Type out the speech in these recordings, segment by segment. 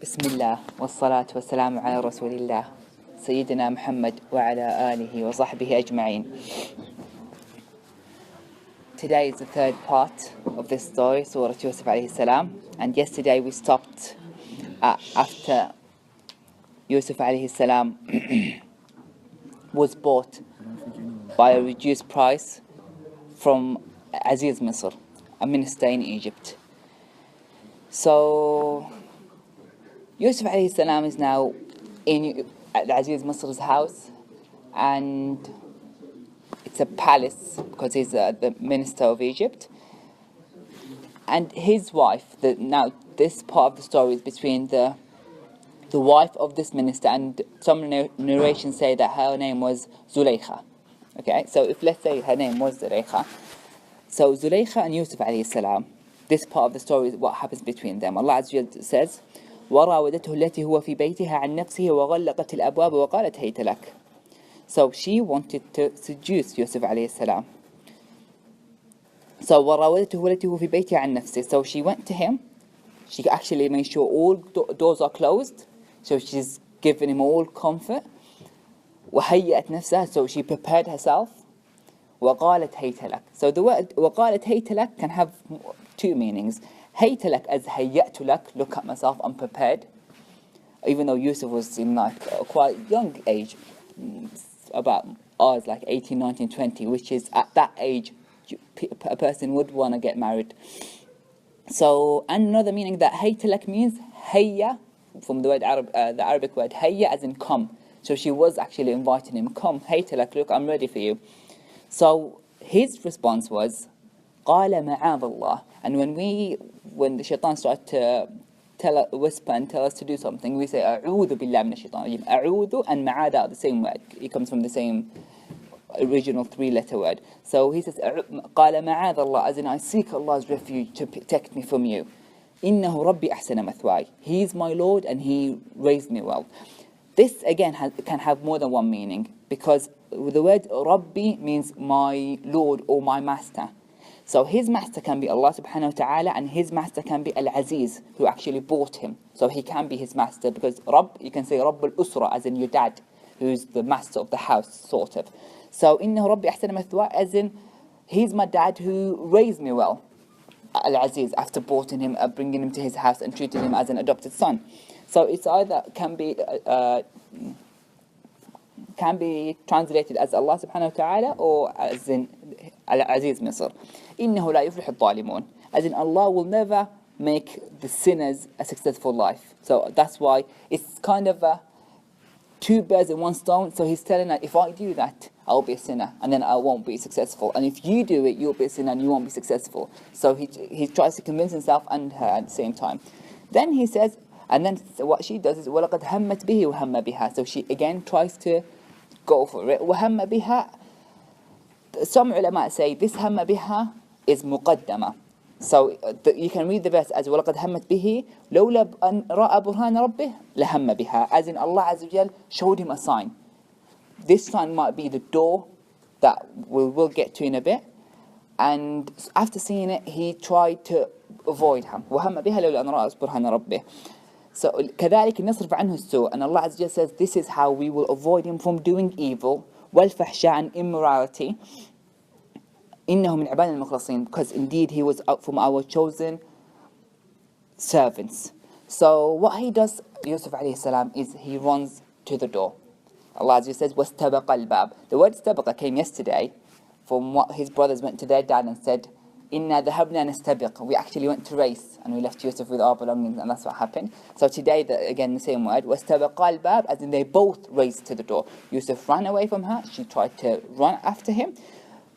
بسم الله والصلاة والسلام على رسول الله سيدنا محمد وعلى آله وصحبه أجمعين. Today is the third part of this story, Surah Yusuf alayhi salam, and yesterday we stopped after Yusuf alayhi salam was bought by a reduced price from Aziz Misr, a minister in Egypt. So Yusuf alayhi salam is now at Aziz Misr's house, and it's a palace because he's the minister of Egypt. And his wife, now this part of the story is between the wife of this minister, and some narrations say that her name was Zulaykha. Okay, so if let's say her name was Zulaykha, so Zulaykha and Yusuf alayhi salam, this part of the story is what happens between them. Allah Azza wa Jalla says, وراودته التي هو في بيتها عن نفسه وغلقت الأبواب وقالت هيت لك. So she wanted to seduce Yusuf alayhi salam. So وراودته التي هو في بيتها عن نفسه. So she went to him. She actually made sure all doors are closed. So she's given him all comfort. وهيأت نفسها. So she prepared herself. وقالت هيت لك. So the word وقالت هيت لك can have two meanings. هيت لك as هيأت لك, look at myself, I'm prepared. Even though Yusuf was in like a quite young age, about ours like 18, 19, 20, which is at that age a person would want to get married. So, and another meaning that هيت لك means هيا, from the word the Arabic word هيا as in come. So she was actually inviting him, come, هيت لك, look, I'm ready for you. So his response was قال معاذ الله. And when the shaitan started to whisper and tell us to do something, we say أعوذ بالله من الشيطان الرجيم. أعوذ and معاذ are the same word. It comes from the same original three-letter word. So he says قال معاذ الله, as in I seek Allah's refuge to protect me from you. إنه ربي أحسن مثواي. He is my Lord and He raised me well. This again can have more than one meaning, because the word Rabbi means my Lord or my master. So his master can be Allah subhanahu wa ta'ala, and his master can be Al-Aziz, who actually bought him. So he can be his master, because Rabb, you can say Rabb al-Usra, as in your dad, who's the master of the house, sort of. So إنه ربي أحسن مثواي, as in he's my dad who raised me well. Al-Aziz, after boughting him, bringing him to his house and treating him as an adopted son. So it's either can be translated as Allah subhanahu wa ta'ala, or as in Al-Aziz Misr. إنه لا يفلح الظالمون, as in Allah will never make the sinners a successful life. So that's why it's kind of two birds in one stone. So he's telling her, if I do that, I'll be a sinner and then I won't be successful, and if you do it, you'll be a sinner and you won't be successful. So he tries to convince himself and her at the same time. Then he says, and then what she does is وَلَقَدْ هَمَّتْ بِهِ وَهَمَّ بِهَا. So she again tries to go for it. وَهَمَّ بِهَا. Some ulama say this هَمَّ بِهَا is مقدمة. So you can read the verse as وَلَقَدْ هَمَّتْ بِهِ لَوْلَا أَنْ رَأَى بُرْهَانَ رَبِّهِ لَهَمَّ بِهَا, as in Allah Azza wa Jal showed him a sign. This sign might be the door that we'll get to in a bit. And after seeing it, he tried to avoid her. وَهَمَّ بِهَا لَوْلَا أَنْ رَأَى بُرْهَانَ رَبِّهِ. So كذلك نصرف عنه السوء, and Allah Azza wa Jal says this is how we will avoid him from doing evil. والفحشاء and immorality. إنه من عبادنا المخلصين, because indeed he was out from our chosen servants. So what he does, Yusuf alayhi salam, is he runs to the door. Allah Azza wa Jal says واستبق الباب. The word استبق came yesterday from what his brothers went to their dad and said, إنا ذهبنا نستبق. We actually went to race and we left Yusuf with our belongings, and that's what happened. So today, again the same word, واستبق الباب, as in they both raced to the door. Yusuf ran away from her, she tried to run after him.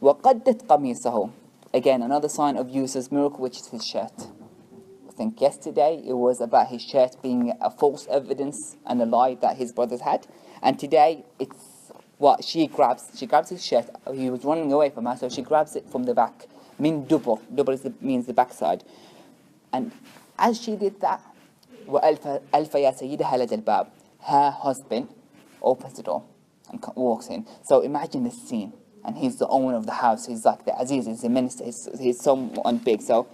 وقدت قميصه. Again, another sign of Yusuf's miracle, which is his shirt. I think yesterday it was about his shirt being a false evidence and a lie that his brothers had. And today it's what she grabs. She grabs his shirt. He was running away from her, so she grabs it from the back. Min dubur. Dubur means the backside. And as she did that, وألف يا سيدها لدى الباب. Her husband opens the door and walks in. So imagine this scene. And he's the owner of the house. He's like the Aziz, he's the minister, he's someone big. So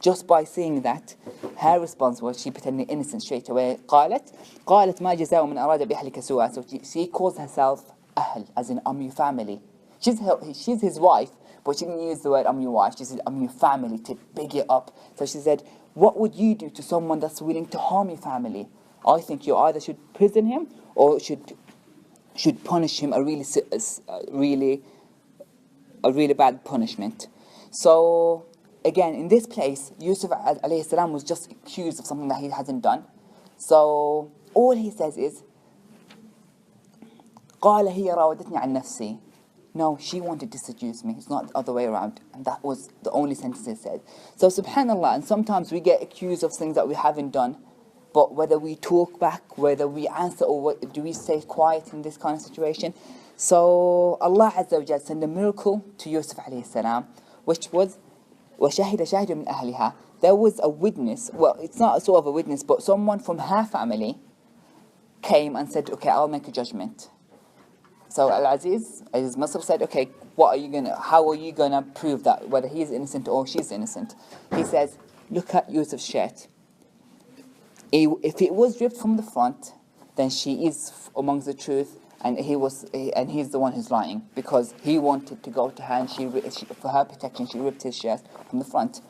Just by seeing that, her response was, she pretended innocent straight away. قالت ما جزاء من أراد بأهلك سوءا. So she calls herself أهل, as in I'm your family. She's his wife, but she didn't use the word I'm your wife. She said I'm your family, to big it up. So she said, what would you do to someone that's willing to harm your family? I think you either should prison him or should punish him a really bad punishment. So again, in this place, Yusuf alayhi salam was just accused of something that he hasn't done. So all he says is, قال هي راودتني عن نفسي. No, she wanted to seduce me. It's not the other way around. And that was the only sentence he said. So subhanallah, and sometimes we get accused of things that we haven't done. But whether we talk back, whether we answer, or do we stay quiet in this kind of situation? So Allah Azza wa Jalla sent a miracle to Yusuf alayhi salam, which was وَشَهِدَ شَاهِدٌ مِنْ أَهْلِهَا. There was a witness, well, it's not a sort of a witness, but someone from her family came and said, okay, I'll make a judgment. So Aziz Masr said, okay, how are you gonna prove that, whether he's innocent or she's innocent? He says, look at Yusuf's shirt. If it was ripped from the front, then she is amongst the truth, and he's the one who's lying, because he wanted to go to her, and she for her protection, she ripped his shirt from the front.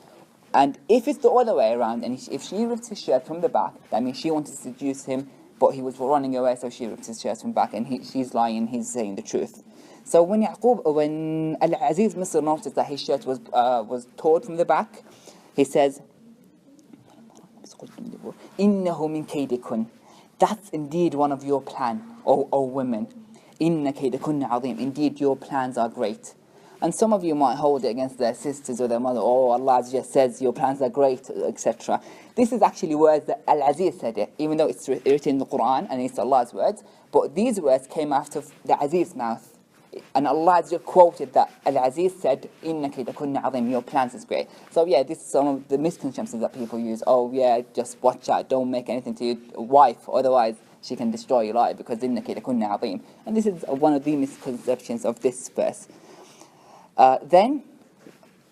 And if it's the other way around, and if she ripped his shirt from the back, that means she wanted to seduce him, but he was running away, so she ripped his shirt from back, and she's lying, he's saying the truth. So when Al-Aziz Misr noticed that his shirt was torn from the back, he says, إِنَّهُ مِنْ كَيْدِكُنْ. That's indeed one of your plan, O women. إِنَّ كَيْدِكُنَّ عَظِيمٌ. Indeed, your plans are great. And some of you might hold it against their sisters or their mother. Oh, Allah just says your plans are great, etc. This is actually words that Al-Aziz said it, even though it's written in the Quran and it's Allah's words. But these words came out of the Aziz's mouth. And Allah just quoted that Al-Aziz said, إِنَّ كَيْدَكُنَّ عَظِيمٌ. Your plans is great. So yeah, this is some of the misconceptions that people use. Oh yeah, just watch out, don't make anything to your wife, otherwise she can destroy your life, because إِنَّ كَيْدَكُنَّ عَظِيمٌ. And this is one of the misconceptions of this verse. Then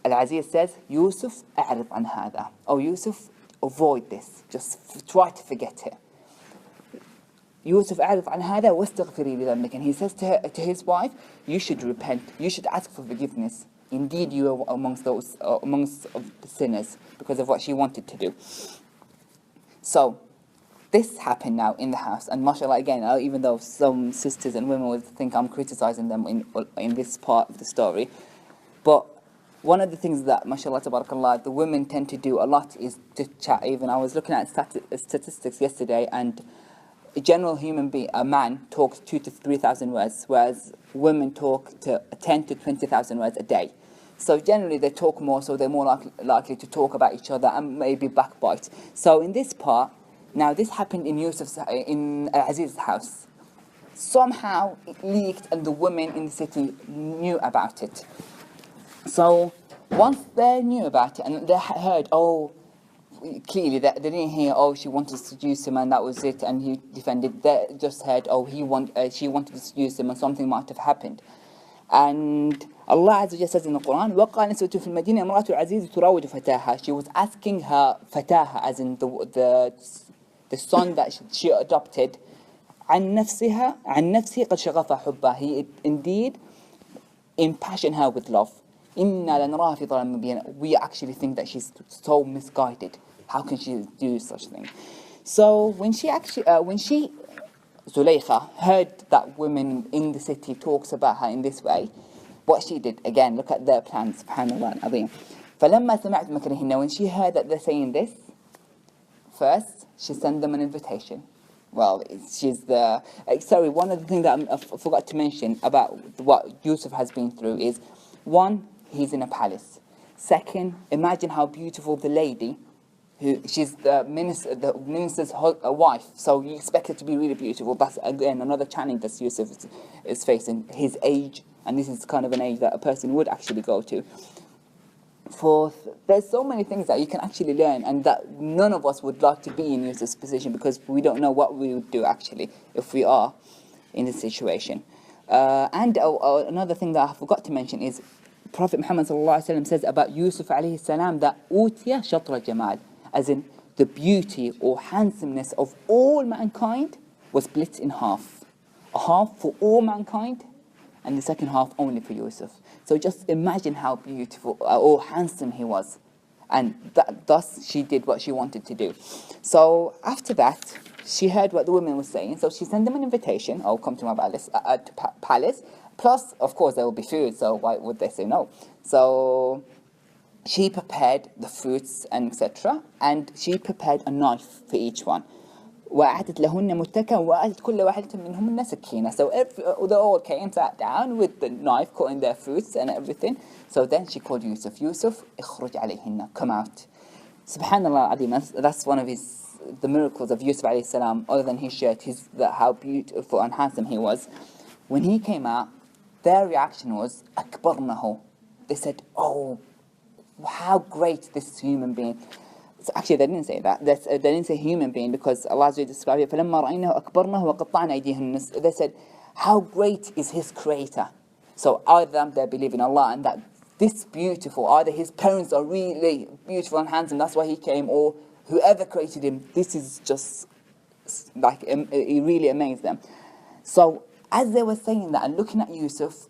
Al-Aziz says, Yusuf, أعرض عن هذا. Oh Yusuf, avoid this. Just try to forget it. Yusuf, أعرض عن هذا واستغفري لذنبك. And he says to his wife, you should repent. You should ask for forgiveness. Indeed, you are amongst the sinners, because of what she wanted to do. So this happened now in the house, and mashallah, again, even though some sisters and women would think I'm criticizing them in this part of the story, but one of the things that, mashallah, tabarakallah, the women tend to do a lot is to chat. Even I was looking at statistics yesterday, and a general human being, a man, talks 2,000 to 3,000 words, whereas women talk to 10,000 to 20,000 words a day. So generally they talk more, so they're more likely to talk about each other and maybe backbite. So in this part, now this happened in Aziz's house. Somehow it leaked, and the women in the city knew about it. So once they knew about it and they heard, oh, clearly they didn't hear, oh, she wanted to seduce him and that was it, and he defended. They just heard, oh, she wanted to seduce him and something might have happened. And Allah Azza wa Jalla says in the Quran, وَقَالَ نِسْوَةٌ فِي الْمَدِينَةِ امْرَأَةُ الْعَزِيزِ تُرَاوِدُ فَتَاهَا. She was asking her fataha, as in the son that she adopted, عن نفسه قد شغف حبها. He indeed impassioned her with love. إِنَّا لَنَرَاهَا فِي ضَلَالٍ مُبِينٍ. We actually think that she's so misguided. How can she do such a thing? So when Zulaykha heard that women in the city talks about her in this way, what she did, again, look at their plans, subhanallah al-azim. فَلَمَّا سَمِعْتْ مَكْرِهِنَّ. When she heard that they're saying this, first, she sent them an invitation. Well, one of the things that I forgot to mention about what Yusuf has been through is, one, he's in a palace. Second, imagine how beautiful the lady, she's the minister's wife, so you expect her to be really beautiful. That's again another challenge that Yusuf is facing, his age, and this is kind of an age that a person would actually go to. Fourth, there's so many things that you can actually learn, and that none of us would like to be in Yusuf's position, because we don't know what we would do actually if we are in this situation. And another thing that I forgot to mention is, Prophet Muhammad says about Yusuf alayhi salam that utiya shatra jamal, as in the beauty or handsomeness of all mankind was split in half. A half for all mankind and the second half only for Yusuf. So just imagine how beautiful or handsome he was. And thus she did what she wanted to do. So after that, she heard what the women were saying. So she sent them an invitation. Oh, come to my palace. Plus, of course, there will be food. So why would they say no? So she prepared the fruits and etc. And she prepared a knife for each one. وأعدت لهن متكأ وآتت كل واحدة منهن سكينة. So they all came, sat down with the knife, cutting their fruits and everything. So then she called Yusuf. Yusuf, اخرج عليهن, come out. Subhanallah Adim, that's one of the miracles of Yusuf alayhi salam, other than his shirt, how beautiful and handsome he was. When he came out, their reaction was, أكبرنه. They said, oh, how great this human being. So actually, they didn't say that. They didn't say human being because Allah described it. فَلَمَّا رَأَيْنَهُ أَكْبَرْنَهُ وَقَطَّعْنَ أَيْدِيهِنَّ. They said, how great is his creator. So either they believe in Allah and that this beautiful, either his parents are really beautiful and handsome, that's why he came, or whoever created him, this is just like, it really amazed them. So as they were saying that and looking at Yusuf,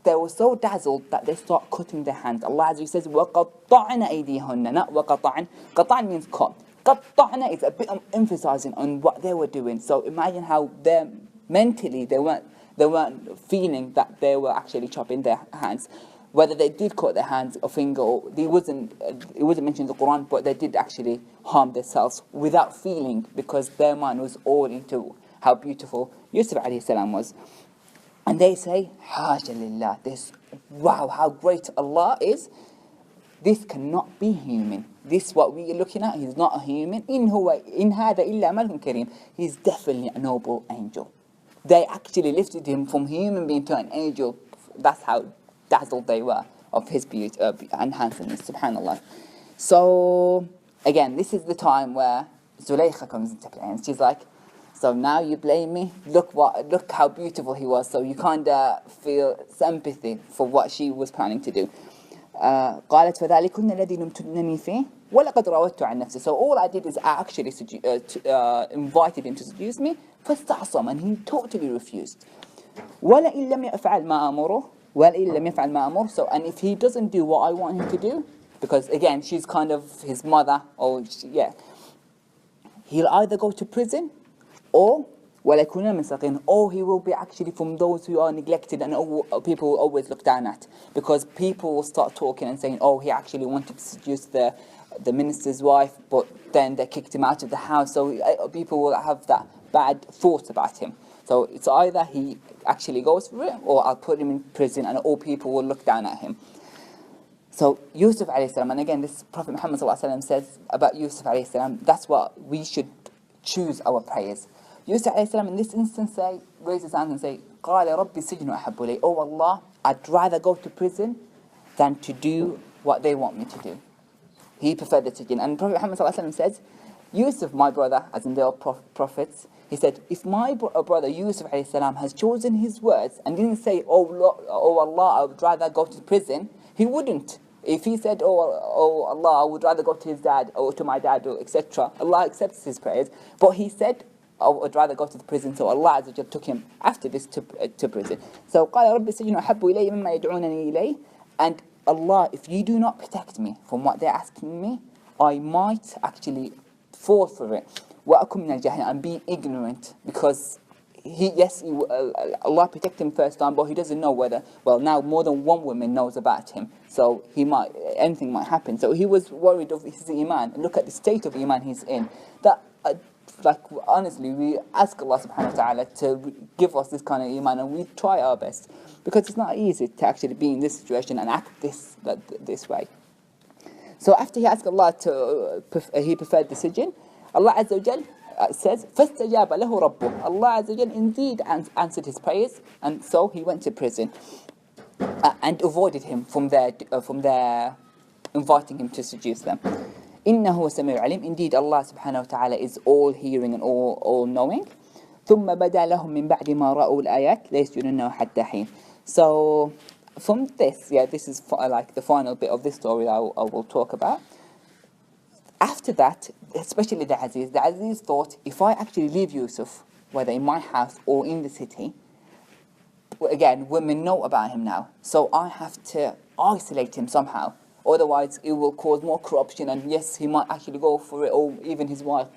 they were so dazzled that they start cutting their hands. Allah Azza says, وَقَطَّعْنَ أَيْدِيهُنَّ. Not وَقَطَعْنَ. قَطَعْنَ means cut. قَطَّعْنَ is a bit of emphasizing on what they were doing. So imagine how mentally they weren't feeling that they were actually chopping their hands. Whether they did cut their hands or finger, or it wasn't mentioned in the Quran, but they did actually harm themselves without feeling, because their mind was all into how beautiful Yusuf alayhi salam was. And they say, Haja lillah, this, wow, how great Allah is. This cannot be human. This, what we are looking at, he's not a human. In hada illa malakun kareem. He's definitely a noble angel. They actually lifted him from human being to an angel. That's how dazzled they were of his beauty and handsomeness, subhanallah. So, again, this is the time where Zulaykha comes into play. And she's like, so now you blame me? Look how beautiful he was. So you kind of feel sympathy for what she was planning to do. قالت فذلكن الذي لمتنني فيه ولقد راودته عن نفسه. So all I did is I actually invited him to seduce me. فاستعصم, and he totally refused. ولئن لم يفعل ما أمره ولئن لم يفعل ما أمره. So, and if he doesn't do what I want him to do, because again she's kind of his mother, or he'll either go to prison, or he will be actually from those who are neglected and people will always look down at, because people will start talking and saying, oh, he actually wanted to seduce the minister's wife, but then they kicked him out of the house. So people will have that bad thought about him. So it's either he actually goes for it, or I'll put him in prison and all people will look down at him. So Yusuf alayhi salam, and again this Prophet Muhammad sallallahu alayhi wa sallam says about Yusuf alayhi salam, that's what we should choose our prayers. Yusuf alayhi salam in this instance raise his hand and say, قَالَ رَبِّ السِّجْنُ أَحَبُّ إِلَيَّ. Oh Allah, I'd rather go to prison than to do what they want me to do. He preferred the sijn. And Prophet Muhammad sallallahu alayhi wa sallam says, Yusuf, my brother, as in they are prophets, he said, if my brother Yusuf alayhi salam has chosen his words and didn't say, oh Allah, I would rather go to prison, he wouldn't. If he said, oh Allah, I would rather go to his dad or to my dad, or etc., Allah accepts his prayers. But he said, I would rather go to the prison, so Allah Azza wa Jalla took him after this to prison. So قال رب السجن أحب إلي مما يدعونني إليه. And Allah, if you do not protect me from what they're asking me, I might actually fall for it. وأكون من الجاهلين, and be ignorant, because Allah protect him first time, but he doesn't know whether, well, now more than one woman knows about him, so anything might happen. So he was worried of his iman. Look at the state of iman he's in. That honestly, we ask Allah subhanahu wa ta'ala to give us this kind of iman, and we try our best, because it's not easy to actually be in this situation and act this way. So after he asked Allah he preferred the sijn, Allah Azza wa Jal says, فَاسْتَجَابَ لَهُ رَبُّهُ. Allah Azza wa Jal indeed answered his prayers, and so he went to prison and avoided him from their inviting him to seduce them. إِنَّهُ سَمِيعٌ عَلِيمٌ. Indeed, Allah subhanahu wa ta'ala is all hearing and all knowing. ثُمَّ بَدَى لَهُم مِّن بَعْدِ مَا رَأُوا الْآيَاتِ لَيَسْجُنُنَّهُ حَتَّى حِينٍ. So from this, this is like the final bit of this story I will talk about. After that, especially the Aziz thought, if I actually leave Yusuf, whether in my house or in the city, again, women know about him now, so I have to isolate him somehow. Otherwise, it will cause more corruption, and yes, he might actually go for it, or even his wife.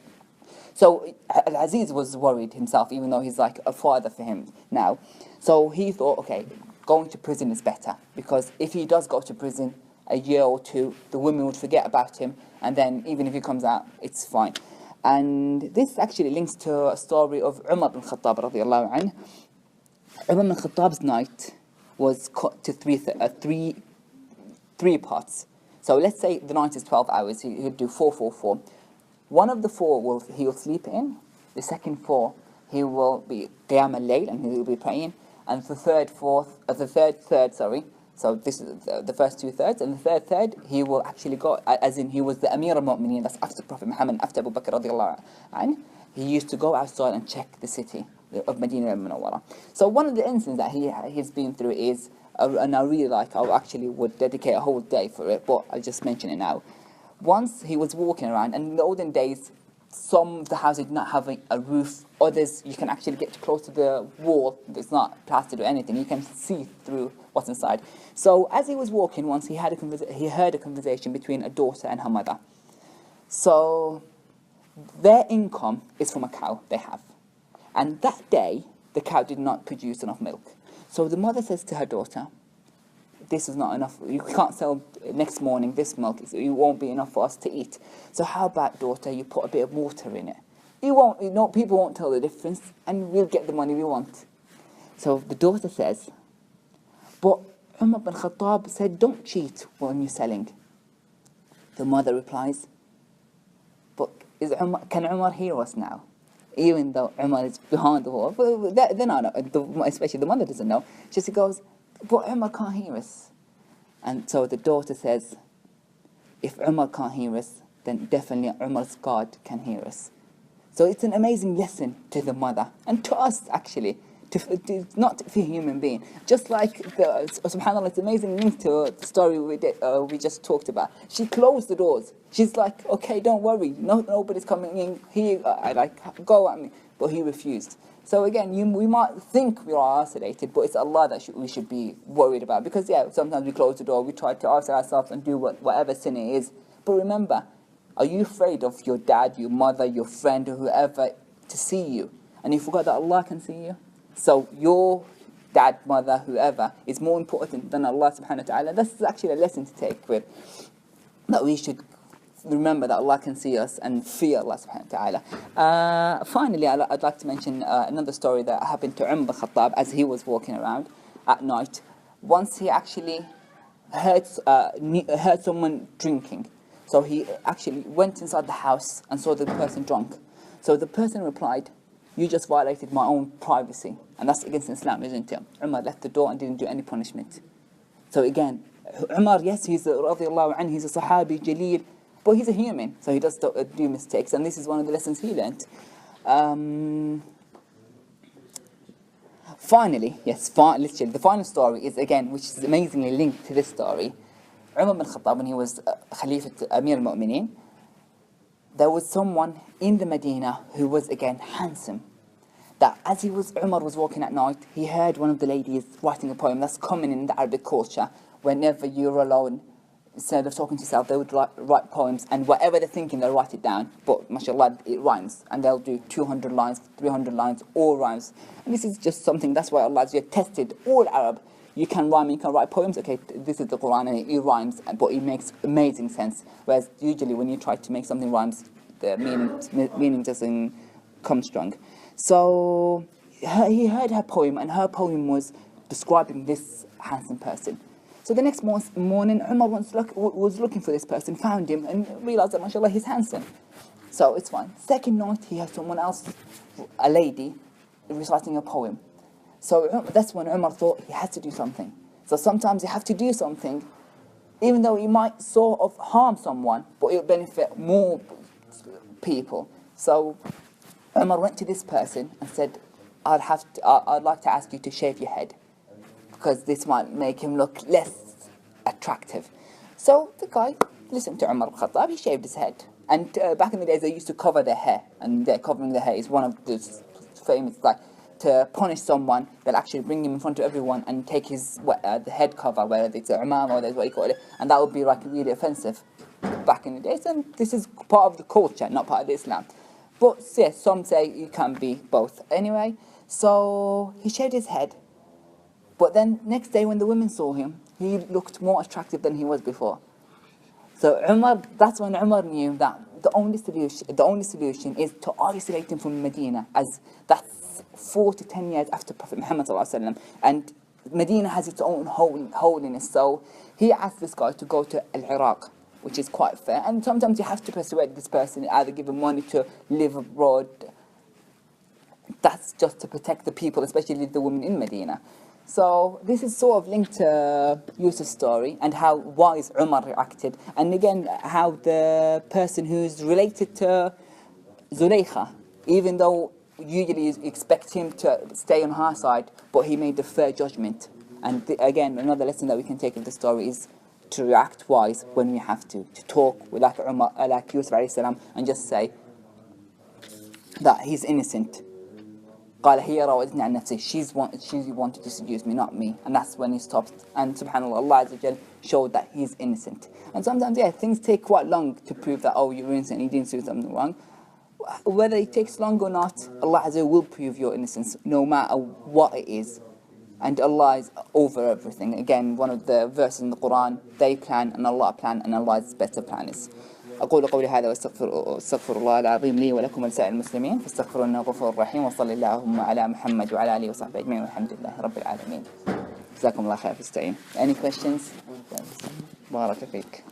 So Aziz was worried himself, even though he's like a father for him now. So he thought, okay, going to prison is better, because if he does go to prison a year or two, the women would forget about him, and then even if he comes out, it's fine. And this actually links to a story of Umar bin Khattab radiallahu anhu. Umar bin Khattab's night was cut to three parts. So let's say the night is 12 hours, he'll do 4, 4, 4. One of the 4 he'll sleep in, the second 4 he will be Qiyam al-Layl and he will be praying, and the third third, so this is the first 2 thirds, and the third he will actually go, as in he was the Amir al-Mu'mineen, that's after Prophet Muhammad, after Abu Bakr radiallahu anhu. He used to go outside and check the city of Medina al-Munawwara. So one of the incidents that he's been through is, and I really like, I actually would dedicate a whole day for it, but I'll just mention it now. Once he was walking around, and in the olden days, some of the houses did not have a roof, others you can actually get close to the wall, it's not plastered or anything, you can see through what's inside. So as he was walking once, he heard a conversation between a daughter and her mother. So their income is from a cow they have. And that day, the cow did not produce enough milk. So the mother says to her daughter, this is not enough, you can't sell next morning this milk, it won't be enough for us to eat. So how about, daughter, you put a bit of water in it? People won't tell the difference, and we'll get the money we want. So the daughter says, but Umar bin Khattab said, don't cheat when you're selling. The mother replies, but can Umar hear us now? Even though Umar is behind the wall, especially the mother doesn't know. She goes, but Umar can't hear us. And so the daughter says, if Umar can't hear us, then definitely Umar's God can hear us. So it's an amazing lesson to the mother, and to us actually, not for a human being. Just like, subhanAllah, it's amazing link to the story we just talked about. She closed the doors. She's like, okay, don't worry, nobody's coming in here, go at me. But he refused. So again, we might think we are isolated, but it's Allah that we should be worried about. Because sometimes we close the door, we try to isolate ourselves and do whatever sin it is. But remember, are you afraid of your dad, your mother, your friend, or whoever to see you? And you forgot that Allah can see you? So your dad, mother, whoever is more important than Allah subhanahu wa ta'ala. That's actually a lesson to take with, that we should remember that Allah can see us and fear Allah subhanahu wa ta'ala. Finally, I'd like to mention another story that happened to Umar bin Khattab as he was walking around at night. Once he actually heard someone drinking. So he actually went inside the house and saw the person drunk. So the person replied, you just violated my own privacy. And that's against Islam, isn't it? Umar left the door and didn't do any punishment. So again, Umar, yes, he's a radiallahu anhu, he's a sahabi, jaleel, but he's a human, so he does do mistakes, and this is one of the lessons he learnt. Finally, literally, the final story is, again, which is amazingly linked to this story. Umar bin Khattab, when he was Khalifa Amir al-Mu'mineen, there was someone in the Medina who was, again, handsome. That as Umar was walking at night, he heard one of the ladies writing a poem. That's common in the Arabic culture. Whenever you're alone, instead of talking to yourself, they would write poems, and whatever they're thinking, they'll write it down. But mashallah, it rhymes, and they'll do 200 lines, 300 lines, all rhymes. And this is just something, that's why Allah has tested all Arab. You can rhyme, you can write poems, okay, this is the Quran, and it rhymes, but it makes amazing sense. Whereas usually when you try to make something rhymes, the meaning doesn't come strong. So he heard her poem, and her poem was describing this handsome person. So the next morning, Umar was looking for this person, found him, and realized that, mashallah, he's handsome. So it's fine. Second night, he had someone else, a lady, reciting a poem. So that's when Umar thought he had to do something. So sometimes you have to do something, even though you might sort of harm someone, but it will benefit more people. So Umar went to this person and said, I'd like to ask you to shave your head. because this might make him look less attractive. So the guy listened to Umar al-Khattab, he shaved his head. And back in the days, they used to cover their hair, and covering their hair is one of the famous, like, to punish someone, they'll actually bring him in front of everyone and take his the head cover, whether it's a imam or that's what you call it, and that would be like really offensive back in the days. And this is part of the culture, not part of the Islam. But yes, some say you can be both. Anyway, so he shaved his head, but then next day when the women saw him, he looked more attractive than he was before. So that's when Umar knew that the only solution is to isolate him from Medina, as that's 4 to 10 years after Prophet Muhammad ﷺ, and Medina has its own holiness. So he asked this guy to go to Iraq, which is quite fair. And sometimes you have to persuade this person, either give him money to live abroad. That's just to protect the people, especially the women in Medina. So this is sort of linked to Yusuf's story and how wise Umar reacted. And again, how the person who's related to Zulaykha, even though usually you expect him to stay on her side, but he made a fair judgment. And again, another lesson that we can take of the story is to react wise when we have to talk like Umar, like Yusuf alayhi salam, and just say that he's innocent. قال هي راودتني عن نفسي. She wanted to seduce me, not me. And that's when he stopped. And subhanAllah, Allah Azza wa Jal showed that he's innocent. And sometimes, things take quite long to prove that, oh, you're innocent, you didn't do something wrong. Whether it takes long or not, Allah Azza wa Jal will prove your innocence, no matter what it is. And Allah is over everything. Again, one of the verses in the Quran, they plan and Allah plan, and Allah's better plan is. أقول قولي هذا واستغفر الله العظيم لي ولكم ولسائر المسلمين فاستغفروه إنه غفور رحيم وصلى اللهم على محمد وعلى آله وصحبه أجمعين والحمد لله رب العالمين. جزاكم الله خير. Any questions؟ بارك فيك.